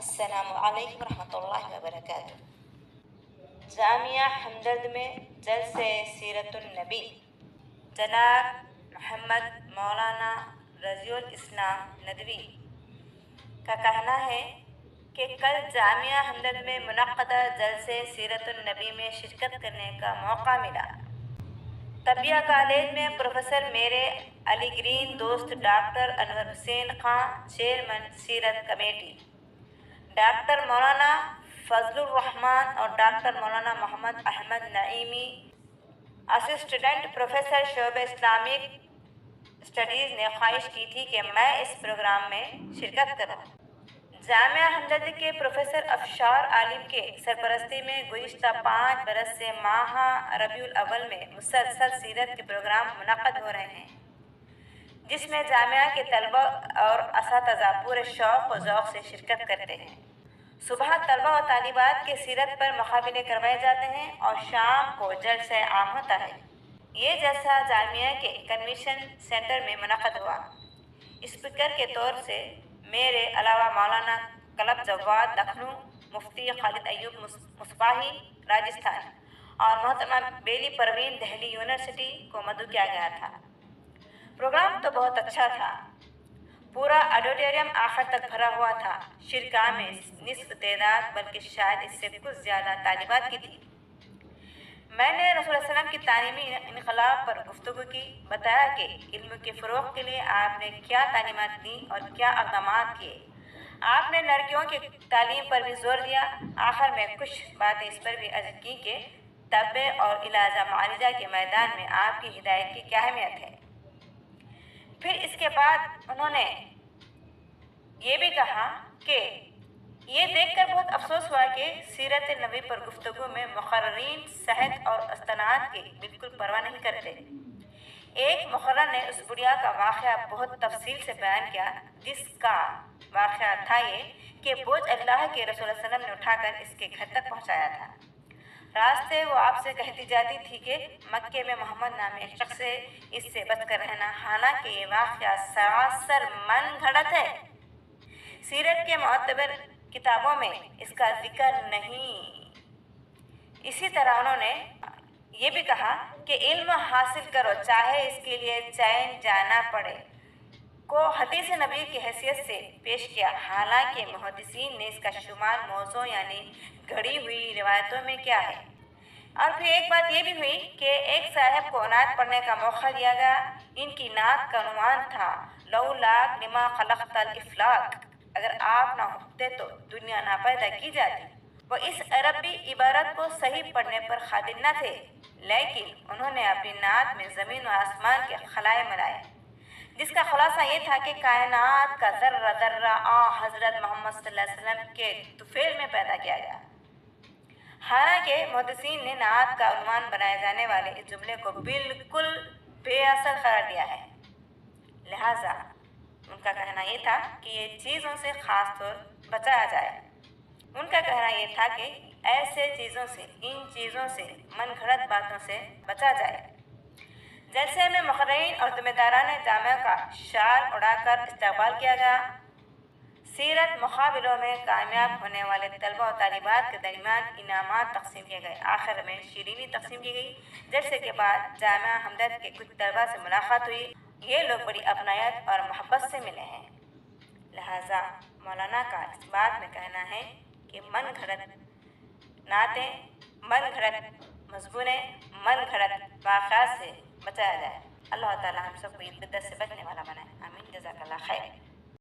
السلام علیکم ورحمۃ اللہ وبرکاتہ۔ جامعہ ہمدرد میں جلسہ سیرت النبی جناب محمد مولانا رضی الاسلام ندوی کا کہنا ہے کہ کل جامعہ ہمدرد میں منعقدہ جلسہ سیرت النبی میں شرکت کرنے کا موقع ملا۔ طبیہ کالج میں پروفیسر میرے علی گرین دوست ڈاکٹر انور حسین خان چیئرمین سیرت کمیٹی، ڈاکٹر مولانا فضل الرحمان اور ڈاکٹر مولانا محمد احمد نعیمی اسسٹنٹ پروفیسر شعبہ اسلامک اسٹڈیز نے خواہش کی تھی کہ میں اس پروگرام میں شرکت کروں۔ جامعہ ہمدرد کے پروفیسر افشار عالم کے سرپرستی میں گزشتہ 5 برس سے ماہ ربیع الاول میں مسلسل سیرت کے پروگرام منعقد ہو رہے ہیں، جس میں جامعہ کے طلبہ اور اساتذہ پورے شوق و ذوق سے شرکت کرتے ہیں۔ صبح طلبہ و طالبات کے سیرت پر مقابلے کروائے جاتے ہیں اور شام کو جلسہ عام ہوتا ہے۔ یہ جلسہ جامعہ کے کنونشن سینٹر میں منعقد ہوا۔ اسپیکر کے طور سے میرے علاوہ مولانا کلب جواد لکھنؤ، مفتی خالد ایوب مصباحی راجستھان اور محترمہ بیلی پروین دہلی یونیورسٹی کو مدعو کیا گیا تھا۔ پروگرام تو بہت اچھا تھا، پورا آڈیٹوریم آخر تک بھرا ہوا تھا۔ شرکاء میں نصف تعداد بلکہ شاید اس سے کچھ زیادہ طالبات کی تھی۔ میں نے رسول اللہ علیہ وسلم کی تعلیمی انقلاب پر گفتگو کی، بتایا کہ علم کے فروغ کے لیے آپ نے کیا تعلیمات دیں اور کیا اقدامات کیے۔ آپ نے لڑکیوں کی تعلیم پر بھی زور دیا۔ آخر میں کچھ باتیں اس پر بھی عرض کی کہ طب اور علاج معالجہ کے میدان میں آپ کی ہدایت کی کیا اہمیت ہے۔ پھر اس کے بعد انہوں نے یہ بھی کہا کہ یہ دیکھ کر بہت افسوس ہوا کہ سیرت نبی پر گفتگو میں مقررین صحت اور استناد کی بالکل پرواہ نہیں کرتے۔ ایک مقرر نے اس بڑھیا کا واقعہ بہت تفصیل سے بیان کیا، جس کا واقعہ تھا یہ کہ بوجھ اللہ کے رسول صلی اللہ علیہ وسلم نے اٹھا کر اس کے گھر تک پہنچایا تھا۔ راستے وہ آپ سے کہتی جاتی تھی کہ مکے میں محمد نامی ایک شخص سے اس سے بچ کر رہنا، حالانکہ یہ واقعہ سراسر من گھڑت ہے۔ سیرت کے معتبر کتابوں میں اس کا ذکر نہیں۔ اسی طرح انہوں نے یہ بھی کہا کہ علم حاصل کرو چاہے اس کے لیے چین جانا پڑے کو حدیث نبی کی حیثیت سے پیش کیا، حالانکہ محدثین نے اس کا شمار موضوع یعنی گھڑی ہوئی روایتوں میں کیا ہے۔ اور پھر ایک بات یہ بھی ہوئی کہ ایک صاحب کو نعت پڑھنے کا موقع دیا گیا۔ ان کی نعت کا عنوان تھا لولاک لما خلقت الافلاک، اگر آپ نہ ہوتے تو دنیا نہ پیدا کی جاتی۔ وہ اس عربی عبارت کو صحیح پڑھنے پر قادر نہ تھے، لیکن انہوں نے اپنی نعت میں زمین و آسمان کے خلائے ملائے، جس کا خلاصہ یہ تھا کہ کائنات کا ذرہ ذرہ حضرت محمد صلی اللہ علیہ وسلم کے طفیل میں پیدا کیا گیا۔ حالانکہ محدثین نے نعت کا عنوان بنائے جانے والے اس جملے کو بالکل بے اثر قرار دیا ہے، لہٰذا ان کا کہنا یہ تھا کہ یہ چیزوں سے خاص طور بچایا جائے۔ ان کا کہنا یہ تھا کہ ایسے چیزوں سے، ان چیزوں سے، من گھڑت باتوں سے بچا جائے۔ جلسے میں مقررین اور ذمہ داران جامعہ کا شال اڑا کر استقبال کیا گیا۔ سیرت مقابلوں میں کامیاب ہونے والے طلبہ و طالبات کے درمیان انعامات تقسیم کیے گئے۔ آخر میں شیرینی تقسیم کی گئی۔ جلسے کے بعد جامعہ ہمدرد کے کچھ طلبہ سے ملاقات ہوئی۔ یہ لوگ بڑی اپنائیت اور محبت سے ملے ہیں، لہٰذا مولانا کا اس بات میں کہنا ہے کہ من گھڑت نعتیں، من گھڑت مضمونیں، من گھڑت واقعات سے بچایا جائے۔ اللہ تعالیٰ ہم سب کو اس بدعت سے بچنے والا بنائے، آمین۔ جزاک اللہ خیر۔